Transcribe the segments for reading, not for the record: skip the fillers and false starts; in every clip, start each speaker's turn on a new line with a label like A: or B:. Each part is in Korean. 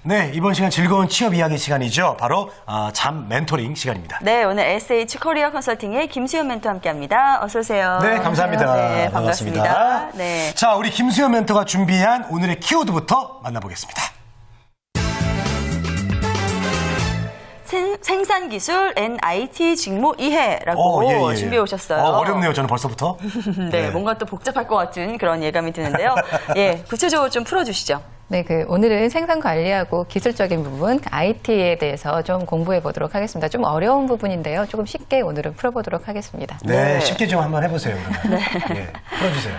A: 네, 이번 시간 즐거운 취업 이야기 시간이죠. 바로 잠 멘토링 시간입니다.
B: 네, 오늘 SH 코리아 컨설팅의 김수현 멘토와 함께합니다. 어서 오세요.
A: 네, 감사합니다.
B: 네, 반갑습니다. 네.
A: 자, 우리 김수현 멘토가 준비한 오늘의 키워드부터 만나보겠습니다.
B: 생산기술 IT 직무 이해라고 준비해 오셨어요.
A: 어렵네요, 저는 벌써부터.
B: 네, 뭔가 또 복잡할 것 같은 그런 예감이 드는데요. 예, 구체적으로 좀 풀어주시죠.
C: 네, 오늘은 생산 관리하고 기술적인 부분, IT에 대해서 좀 공부해 보도록 하겠습니다. 좀 어려운 부분인데요. 조금 쉽게 오늘은 풀어보도록 하겠습니다.
A: 네, 쉽게 좀 한번 해보세요, 그러면. 네, 풀어주세요.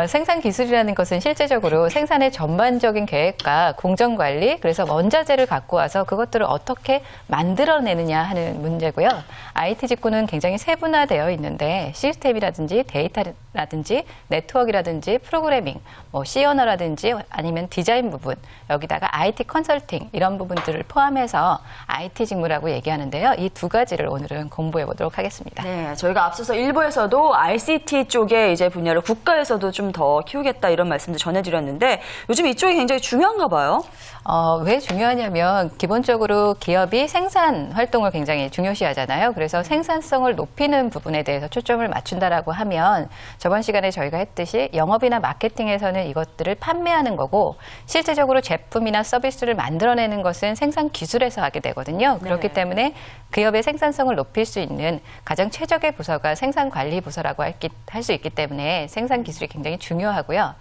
C: 생산 기술이라는 것은 실제적으로 생산의 전반적인 계획과 공정 관리, 그래서 원자재를 갖고 와서 그것들을 어떻게 만들어내느냐 하는 문제고요. IT 직구는 굉장히 세분화되어 있는데 시스템이라든지 데이터라든지 네트워크라든지 프로그래밍, C 언어라든지 아니면 디자인 부분, 여기다가 IT 컨설팅 이런 부분들을 포함해서 IT 직무라고 얘기하는데요. 이 두 가지를 오늘은 공부해 보도록 하겠습니다.
B: 네, 저희가 앞서서 1부에서도 ICT 쪽의 이제 분야를 국가에서도 좀 더 키우겠다 이런 말씀도 전해드렸는데 요즘 이쪽이 굉장히 중요한가 봐요.
C: 왜 중요하냐면 기본적으로 기업이 생산 활동을 굉장히 중요시하잖아요. 그래서 생산성을 높이는 부분에 대해서 초점을 맞춘다라고 하면 저번 시간에 저희가 했듯이 영업이나 마케팅에서는 이것들을 판매하는 거고 실제적으로 제품이나 서비스를 만들어내는 것은 생산 기술에서 하게 되거든요. 그렇기 때문에 기업의 생산성을 높일 수 있는 가장 최적의 부서가 생산관리 부서라고 할 수 있기 때문에 생산 기술이 굉장히 중요하고요.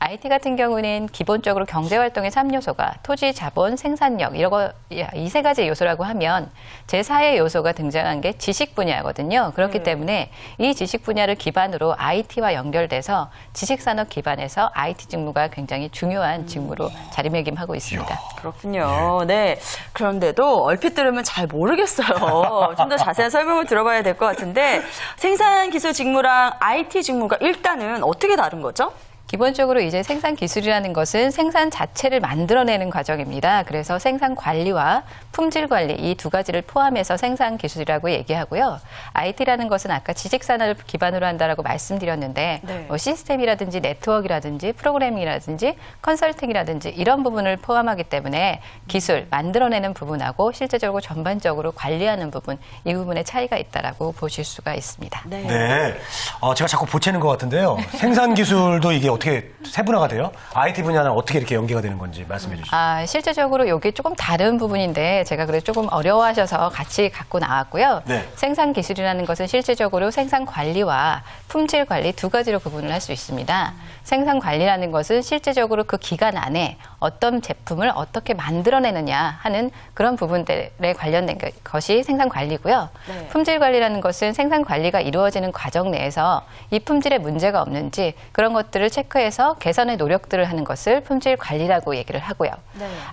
C: IT 같은 경우는 기본적으로 경제활동의 3요소가 토지, 자본, 생산력 이 세 가지 요소라고 하면 제4의 요소가 등장한 게 지식 분야거든요. 그렇기 때문에 이 지식 분야를 기반으로 IT와 연결돼서 지식산업 기반에서 IT 직무가 굉장히 중요한 직무로 자리매김하고 있습니다.
B: 그렇군요. 네. 그런데도 얼핏 들으면 잘 모르겠어요. 좀 더 자세한 설명을 들어봐야 될 것 같은데 생산기술 직무랑 IT 직무가 일단은 어떻게 다른 거죠?
C: 기본적으로 이제 생산 기술이라는 것은 생산 자체를 만들어내는 과정입니다. 그래서 생산 관리와 품질 관리 이 두 가지를 포함해서 생산 기술이라고 얘기하고요. IT라는 것은 아까 지식 산업을 기반으로 한다라고 말씀드렸는데 시스템이라든지 네트워크라든지 프로그래밍이라든지 컨설팅이라든지 이런 부분을 포함하기 때문에 기술 만들어내는 부분하고 실제적으로 전반적으로 관리하는 부분 이 부분에 차이가 있다라고 보실 수가 있습니다.
A: 네. 제가 자꾸 보채는 것 같은데요. 생산 기술도 이게 어떻게 세분화가 돼요? IT 분야는 어떻게 이렇게 연계가 되는 건지 말씀해 주시죠.
C: 실제적으로 이게 조금 다른 부분인데 제가 그래서 조금 어려워하셔서 같이 갖고 나왔고요. 생산 기술이라는 것은 실제적으로 생산 관리와 품질 관리 두 가지로 구분을 할 수 있습니다. 생산 관리라는 것은 실제적으로 그 기간 안에 어떤 제품을 어떻게 만들어내느냐 하는 그런 부분들에 관련된 것이 생산 관리고요. 품질 관리라는 것은 생산 관리가 이루어지는 과정 내에서 이 품질에 문제가 없는지 그런 것들을 체크해서 개선의 노력들을 하는 것을 품질 관리라고 얘기를 하고요.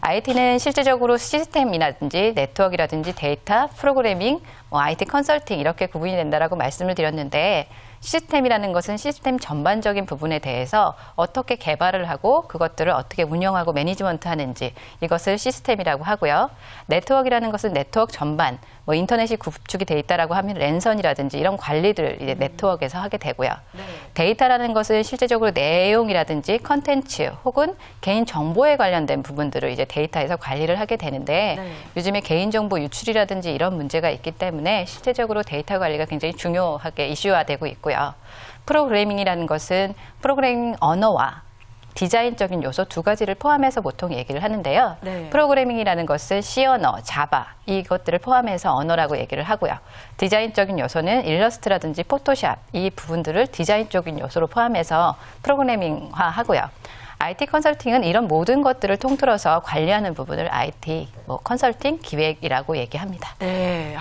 C: IT는 실제적으로 시스템이라든지 네트워크라든지 데이터, 프로그래밍, IT 컨설팅 이렇게 구분이 된다라고 말씀을 드렸는데 시스템이라는 것은 시스템 전반적인 부분에 대해서 어떻게 개발을 하고 그것들을 어떻게 운영하고 매니지먼트 하는지 이것을 시스템이라고 하고요. 네트워크라는 것은 네트워크 전반, 인터넷이 구축이 돼 있다라고 하면 랜선이라든지 이런 관리들을 이제 네트워크에서 하게 되고요. 데이터라는 것은 실제적으로 내용이라든지 컨텐츠 혹은 개인 정보에 관련된 부분들을 이제 데이터에서 관리를 하게 되는데 요즘에 개인정보 유출이라든지 이런 문제가 있기 때문에 실제적으로 데이터 관리가 굉장히 중요하게 이슈화되고 있고요. 프로그래밍이라는 것은 프로그래밍 언어와 디자인적인 요소 두 가지를 포함해서 보통 얘기를 하는데요. 프로그래밍이라는 것은 C 언어, 자바 이것들을 포함해서 언어라고 얘기를 하고요. 디자인적인 요소는 일러스트라든지 포토샵 이 부분들을 디자인적인 요소로 포함해서 프로그래밍화하고요. IT 컨설팅은 이런 모든 것들을 통틀어서 관리하는 부분을 IT 컨설팅 기획이라고 얘기합니다.
B: 네.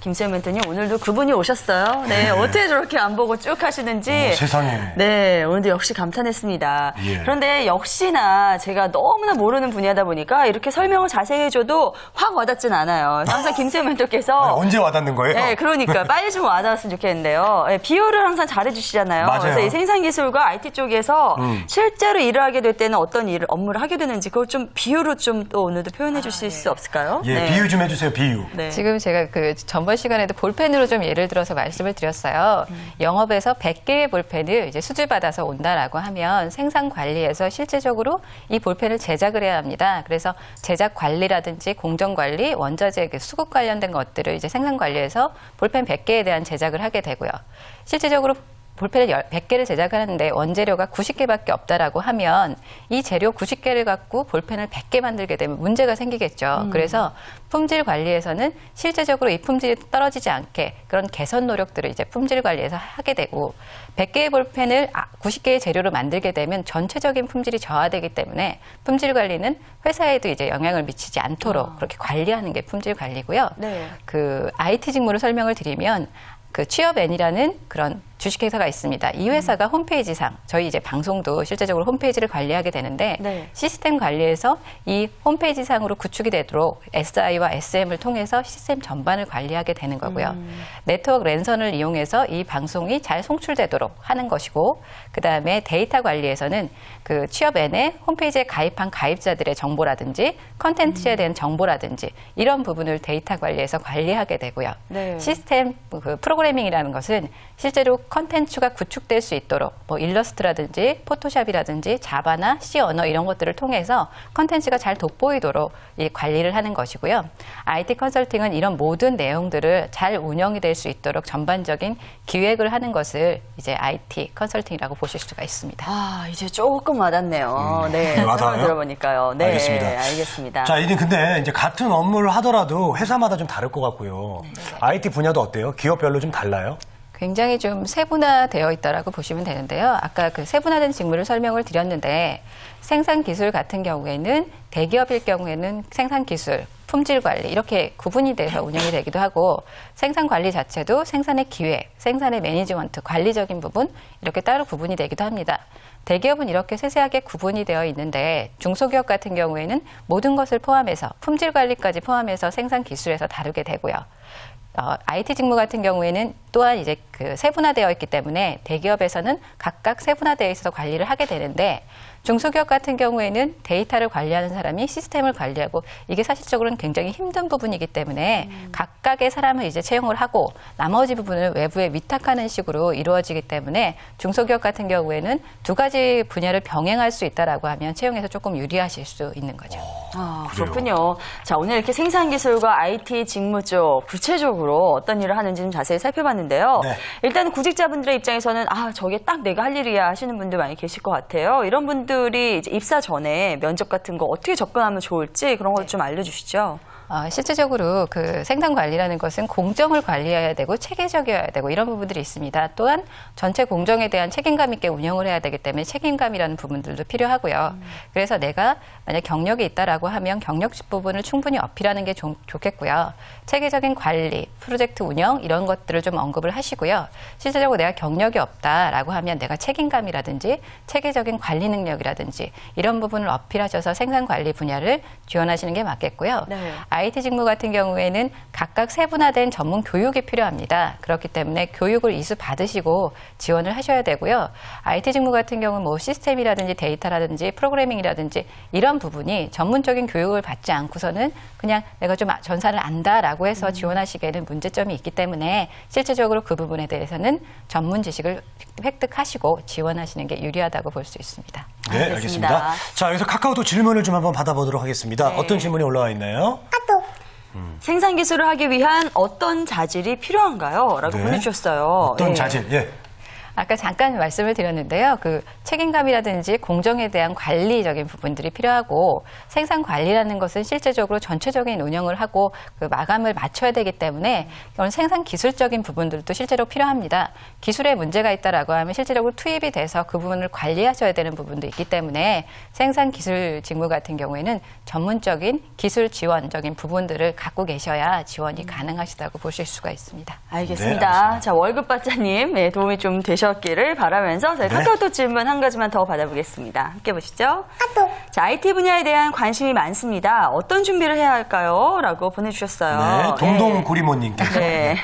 B: 김수현 멘토님 오늘도 그분이 오셨어요. 네, 어떻게 저렇게 안 보고 쭉 하시는지.
A: 세상에.
B: 네, 오늘도 역시 감탄했습니다. 그런데 역시나 제가 너무나 모르는 분야다 보니까 이렇게 설명을 자세히 해줘도 확 와닿진 않아요. 항상 김수현 멘토께서
A: 언제 와닿는 거예요?
B: 네, 그러니까 빨리 좀 와닿았으면 좋겠는데요. 네, 비유를 항상 잘해주시잖아요.
A: 맞아요.
B: 그래서 이 생산기술과 IT 쪽에서 실제로 일을 하게 될 때는 어떤 업무를 하게 되는지 그걸 좀 비유로 좀 또 오늘도 표현해 주실 수 없을까요?
A: 비유 좀 해주세요. 비유.
C: 지금 제가 전번 저번 시간에도 볼펜으로 좀 예를 들어서 말씀을 드렸어요. 영업에서 100개의 볼펜을 이제 수주받아서 온다라고 하면 생산 관리에서 실제적으로 이 볼펜을 제작을 해야 합니다. 그래서 제작 관리라든지 공정 관리, 원자재 수급 관련된 것들을 이제 생산 관리에서 볼펜 100개에 대한 제작을 하게 되고요. 실제적으로 볼펜을 100개를 제작하는데 원재료가 90개밖에 없다라고 하면 이 재료 90개를 갖고 볼펜을 100개 만들게 되면 문제가 생기겠죠. 그래서 품질 관리에서는 실제적으로 이 품질이 떨어지지 않게 그런 개선 노력들을 이제 품질 관리에서 하게 되고 100개의 볼펜을 90개의 재료로 만들게 되면 전체적인 품질이 저하되기 때문에 품질 관리는 회사에도 이제 영향을 미치지 않도록 그렇게 관리하는 게 품질 관리고요.
B: 네.
C: 그 IT 직무를 설명을 드리면 그 취업N이라는 그런 주식회사가 있습니다. 이 회사가 홈페이지상 저희 이제 방송도 실제적으로 홈페이지를 관리하게 되는데
B: 네.
C: 시스템 관리에서 이 홈페이지상으로 구축이 되도록 SI와 SM을 통해서 시스템 전반을 관리하게 되는 거고요. 네트워크 랜선을 이용해서 이 방송이 잘 송출되도록 하는 것이고 그다음에 데이터 관리에서는 그 취업N의 홈페이지에 가입한 가입자들의 정보라든지 컨텐츠에 대한 정보라든지 이런 부분을 데이터 관리에서 관리하게 되고요.
B: 네.
C: 시스템 그 프로그래밍이라는 것은 실제로 컨텐츠가 구축될 수 있도록 뭐 일러스트라든지 포토샵이라든지 자바나 C 언어 이런 것들을 통해서 컨텐츠가 잘 돋보이도록 이 관리를 하는 것이고요. IT 컨설팅은 이런 모든 내용들을 잘 운영이 될 수 있도록 전반적인 기획을 하는 것을 이제 IT 컨설팅이라고 보실 수가 있습니다.
B: 아, 이제 조금 와닿네요. 네.
A: 네, 와닿아요?
B: 설명 들어보니까요. 네.
A: 알겠습니다.
B: 알겠습니다.
A: 자, 이제 근데 이제 같은 업무를 하더라도 회사마다 좀 다를 것 같고요. IT 분야도 어때요? 기업별로 좀 달라요?
C: 굉장히 좀 세분화되어 있다라고 보시면 되는데요. 아까 그 세분화된 직무를 설명을 드렸는데 생산 기술 같은 경우에는 대기업일 경우에는 생산 기술, 품질 관리 이렇게 구분이 돼서 운영이 되기도 하고 생산 관리 자체도 생산의 기획, 생산의 매니지먼트, 관리적인 부분 이렇게 따로 구분이 되기도 합니다. 대기업은 이렇게 세세하게 구분이 되어 있는데 중소기업 같은 경우에는 모든 것을 포함해서 품질 관리까지 포함해서 생산 기술에서 다루게 되고요. IT 직무 같은 경우에는 또한 이제 그 세분화되어 있기 때문에 대기업에서는 각각 세분화되어 있어서 관리를 하게 되는데 중소기업 같은 경우에는 데이터를 관리하는 사람이 시스템을 관리하고 이게 사실적으로는 굉장히 힘든 부분이기 때문에 각각의 사람을 이제 채용을 하고 나머지 부분을 외부에 위탁하는 식으로 이루어지기 때문에 중소기업 같은 경우에는 두 가지 분야를 병행할 수 있다라고 하면 채용에서 조금 유리하실 수 있는 거죠.
B: 아,
A: 그래요?
B: 그렇군요. 자, 오늘 이렇게 생산기술과 IT 직무 쪽 구체적으로 어떤 일을 하는지 좀 자세히 살펴봤는데요.
A: 네.
B: 일단 구직자분들의 입장에서는 아, 저게 딱 내가 할 일이야 하시는 분들 많이 계실 것 같아요. 이런 분들이 이제 입사 전에 면접 같은 거 어떻게 접근하면 좋을지 그런 걸 좀 알려주시죠.
C: 실질적으로 그 생산 관리라는 것은 공정을 관리해야 되고 체계적이어야 되고 이런 부분들이 있습니다. 또한 전체 공정에 대한 책임감 있게 운영을 해야 되기 때문에 책임감이라는 부분들도 필요하고요. 그래서 내가 만약 경력이 있다라고 하면 경력 부분을 충분히 어필하는 게 좋겠고요. 체계적인 관리, 프로젝트 운영 이런 것들을 좀 언급을 하시고요. 실질적으로 내가 경력이 없다라고 하면 내가 책임감이라든지 체계적인 관리 능력이라든지 이런 부분을 어필하셔서 생산 관리 분야를 지원하시는 게 맞겠고요.
B: 네.
C: IT 직무 같은 경우에는 각각 세분화된 전문 교육이 필요합니다. 그렇기 때문에 교육을 이수 받으시고 지원을 하셔야 되고요. IT 직무 같은 경우는 뭐 시스템이라든지 데이터라든지 프로그래밍이라든지 이런 부분이 전문적인 교육을 받지 않고서는 그냥 내가 좀 전산을 안다라고 해서 지원하시기에는 문제점이 있기 때문에 실질적으로 그 부분에 대해서는 전문 지식을 획득하시고 지원하시는 게 유리하다고 볼 수 있습니다.
A: 네, 알겠습니다. 자, 여기서 카카오톡 질문을 좀 한번 받아보도록 하겠습니다.
B: 네.
A: 어떤 질문이 올라와 있나요?
B: 생산 기술을 하기 위한 어떤 자질이 필요한가요? 라고
A: 네.
B: 보내주셨어요.
A: 어떤
B: 예.
A: 자질? 예.
C: 아까 잠깐 말씀을 드렸는데요. 그 책임감이라든지 공정에 대한 관리적인 부분들이 필요하고 생산 관리라는 것은 실제적으로 전체적인 운영을 하고 그 마감을 맞춰야 되기 때문에 이런 생산 기술적인 부분들도 실제로 필요합니다. 기술에 문제가 있다라고 하면 실제적으로 투입이 돼서 그 부분을 관리하셔야 되는 부분도 있기 때문에 생산 기술 직무 같은 경우에는 전문적인 기술 지원적인 부분들을 갖고 계셔야 지원이 가능하시다고 보실 수가 있습니다.
B: 알겠습니다.
A: 네, 알겠습니다.
B: 자, 월급받자님 네, 도움이 좀 되셨기를 바라면서 저희
A: 네.
B: 카카오톡 질문 한 가지만 더 받아보겠습니다. 함께 보시죠. 자, IT 분야에 대한 관심이 많습니다. 어떤 준비를 해야 할까요? 라고 보내주셨어요.
A: 네, 동동구리모님께서.
B: 네.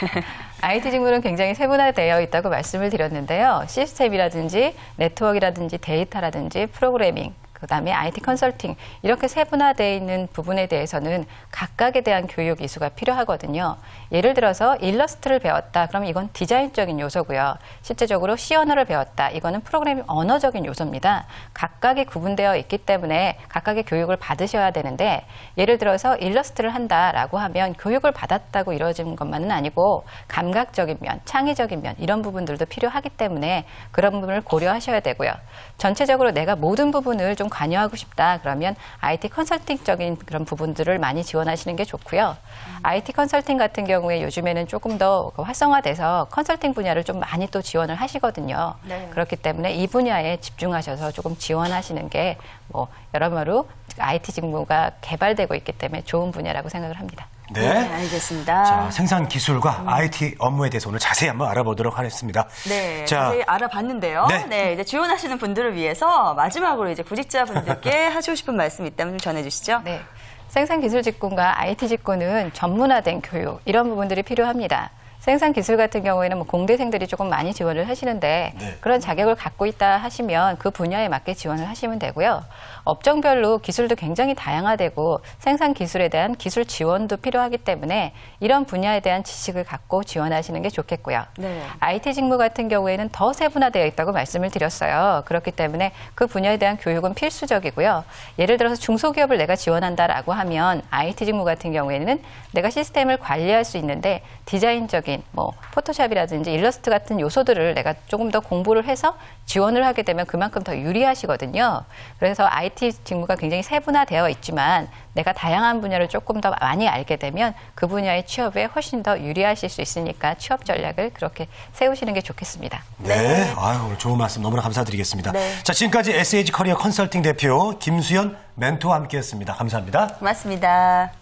C: IT 직무는 굉장히 세분화되어 있다고 말씀을 드렸는데요. 시스템이라든지 네트워크라든지 데이터라든지 프로그래밍, 그다음에 IT 컨설팅 이렇게 세분화되어 있는 부분에 대해서는 각각에 대한 교육 이수가 필요하거든요. 예를 들어서 일러스트를 배웠다. 그러면 이건 디자인적인 요소고요. 실제적으로 C 언어를 배웠다. 이거는 프로그래밍 언어적인 요소입니다. 각각이 구분되어 있기 때문에 각각의 교육을 받으셔야 되는데 예를 들어서 일러스트를 한다라고 하면 교육을 받았다고 이루어지는 것만은 아니고 감각적인 면, 창의적인 면 이런 부분들도 필요하기 때문에 그런 부분을 고려하셔야 되고요. 전체적으로 내가 모든 부분을 좀 관여하고 싶다. 그러면 IT 컨설팅적인 그런 부분들을 많이 지원하시는 게 좋고요. IT 컨설팅 같은 경우에 요즘에는 조금 더 활성화돼서 컨설팅 분야를 좀 많이 또 지원을 하시거든요.
B: 네.
C: 그렇기 때문에 이 분야에 집중하셔서 조금 지원하시는 게 뭐 여러모로 IT 직무가 개발되고 있기 때문에 좋은 분야라고 생각을 합니다.
A: 네.
B: 알겠습니다.
A: 자, 생산 기술과 IT 업무에 대해서 오늘 자세히 한번 알아보도록 하겠습니다.
B: 네,
A: 자,
B: 자세히 알아봤는데요.
A: 네.
B: 네, 이제 지원하시는 분들을 위해서 마지막으로 이제 구직자분들께 하시고 싶은 말씀 있다면 좀 전해주시죠.
C: 네. 생산기술 직군과 IT 직군은 전문화된 교육 이런 부분들이 필요합니다. 생산기술 같은 경우에는 뭐 공대생들이 조금 많이 지원을 하시는데
A: 네.
C: 그런 자격을 갖고 있다 하시면 그 분야에 맞게 지원을 하시면 되고요. 업종별로 기술도 굉장히 다양화되고 생산기술에 대한 기술 지원도 필요하기 때문에 이런 분야에 대한 지식을 갖고 지원하시는 게 좋겠고요.
B: 네.
C: IT 직무 같은 경우에는 더 세분화되어 있다고 말씀을 드렸어요. 그렇기 때문에 그 분야에 대한 교육은 필수적이고요. 예를 들어서 중소기업을 내가 지원한다라고 하면 IT 직무 같은 경우에는 내가 시스템을 관리할 수 있는데 디자인적인 뭐 포토샵이라든지 일러스트 같은 요소들을 내가 조금 더 공부를 해서 지원을 하게 되면 그만큼 더 유리하시거든요. 그래서 IT 직무가 굉장히 세분화되어 있지만 내가 다양한 분야를 조금 더 많이 알게 되면 그 분야의 취업에 훨씬 더 유리하실 수 있으니까 취업 전략을 그렇게 세우시는 게 좋겠습니다.
A: 네. 아유, 오늘 좋은 말씀 너무나 감사드리겠습니다.
B: 네.
A: 자, 지금까지 SH 커리어 컨설팅 대표 김수연 멘토와 함께했습니다. 감사합니다.
B: 고맙습니다.